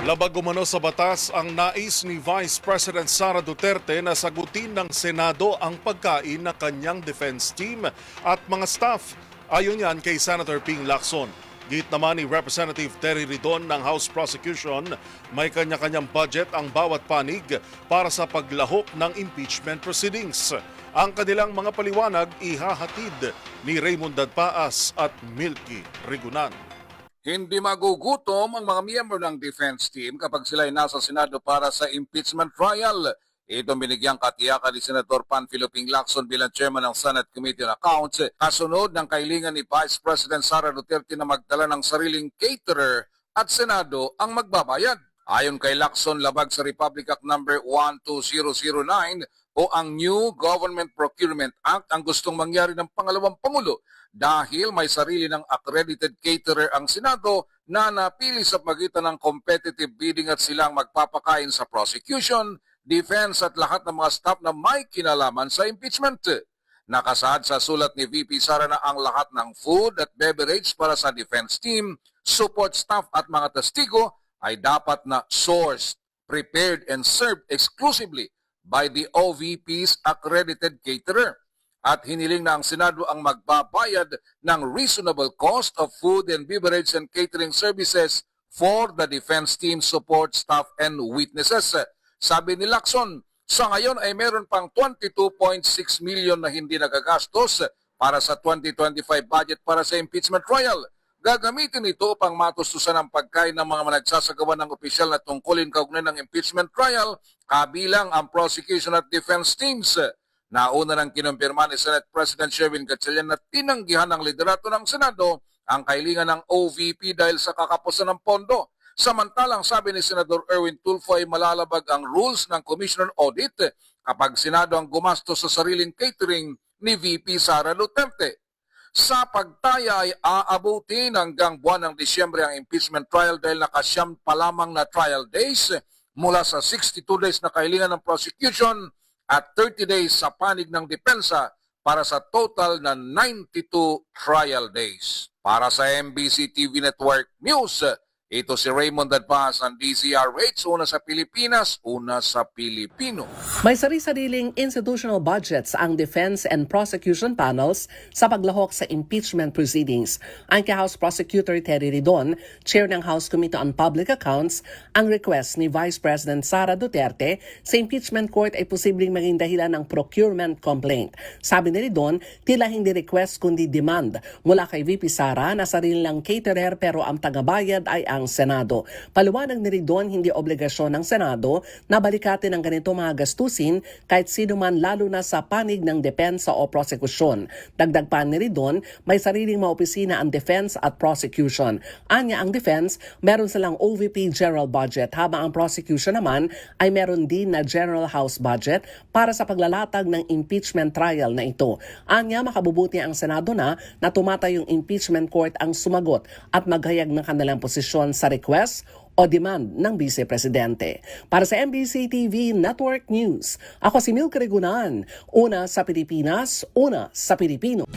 Labag umano sa batas ang nais ni Vice President Sara Duterte na sagutin ng Senado ang pagkain ng kanyang defense team at mga staff. Ayon yan kay Senator Ping Lacson. Git naman ni Representative Terry Ridon ng House Prosecution, may kanya-kanyang budget ang bawat panig para sa paglahok ng impeachment proceedings. Ang kanilang mga paliwanag ihahatid ni Raymond Dadpaas at Milky Rigunan. Hindi magugutom ang mga miyembro ng defense team kapag sila ay nasa Senado para sa impeachment trial. Ito binigyang katiyakan ni Senator Panfilo Ping Lacson bilang chairman ng Senate Committee on Accounts kasunod ng kahilingan ni Vice President Sara Duterte na magdala ng sariling caterer at Senado ang magbabayad. Ayon kay Lacson, labag sa Republic Act No. 12009 o ang New Government Procurement Act ang gustong mangyari ng pangalawang Pangulo dahil may sarili ng accredited caterer ang Senado na napili sa pagitan ng competitive bidding at silang magpapakain sa prosecution, defense at lahat ng mga staff na may kinalaman sa impeachment. Nakasaad sa sulat ni VP Sara na ang lahat ng food at beverage para sa defense team, support staff at mga testigo ay dapat na sourced, prepared and served exclusively by the OVP's accredited caterer. At hiniling na ang Senado ang magbabayad ng reasonable cost of food and beverage and catering services for the defense team, support staff and witnesses. Sabi ni Lacson, sa ngayon ay meron pang 22.6 million na hindi nagagastos para sa 2025 budget para sa impeachment trial. Gagamitin ito upang matustusan ang pagkain ng mga nagsasagawa ng opisyal na tungkulin kaugnay ng impeachment trial, kabilang ang prosecution at defense teams. Nauna nang kinumpirma ni Senate President Sherwin Gatchalian na tinanggihan ng liderato ng Senado ang kahilingan ng OVP dahil sa kakapusan ng pondo. Samantalang sabi ni Senador Erwin Tulfo ay malalabag ang rules ng Commissioner Audit kapag Senado ang gumastos sa sariling catering ni VP Sara Duterte. Sa pagtaya ay aabutin hanggang buwan ng Disyembre ang impeachment trial dahil nakasyam pa lamang na trial days mula sa 62 days na kahilingan ng prosecution at 30 days sa panig ng depensa para sa total na 92 trial days. Para sa MBC TV Network News, ito si Raymond Dadpaas ng DZRH, una sa Pilipinas, una sa Pilipino. May sari-sariling institutional budgets ang defense and prosecution panels sa paglahok sa impeachment proceedings. Ang kay House Prosecutor Terry Ridon, chair ng House Committee on Public Accounts, ang request ni Vice President Sara Duterte sa impeachment court ay posibleng maging dahilan ng procurement complaint. Sabi ni Ridon, tila hindi request kundi demand mula kay VP Sara na sarili lang caterer pero ang tagabayad ay ang Senado. Paliwanag ni Ridon, hindi obligasyon ng Senado na balikatin ang ganito mga gastusin kahit sino man lalo na sa panig ng depensa o prosekusyon. Dagdag pa ni Ridon, may sariling mga opisina ang defense at prosecution. Anya ang defense, meron silang OVP general budget habang ang prosecution naman ay meron din na general house budget para sa paglalatag ng impeachment trial na ito. Anya, makabubuti ang Senado na tumatay yung impeachment court ang sumagot at maghayag ng kanilang posisyon sa request o demand ng Vice Presidente. Para sa MBC TV Network News, ako si Milky Rigunan, una sa Pilipinas, una sa Pilipino.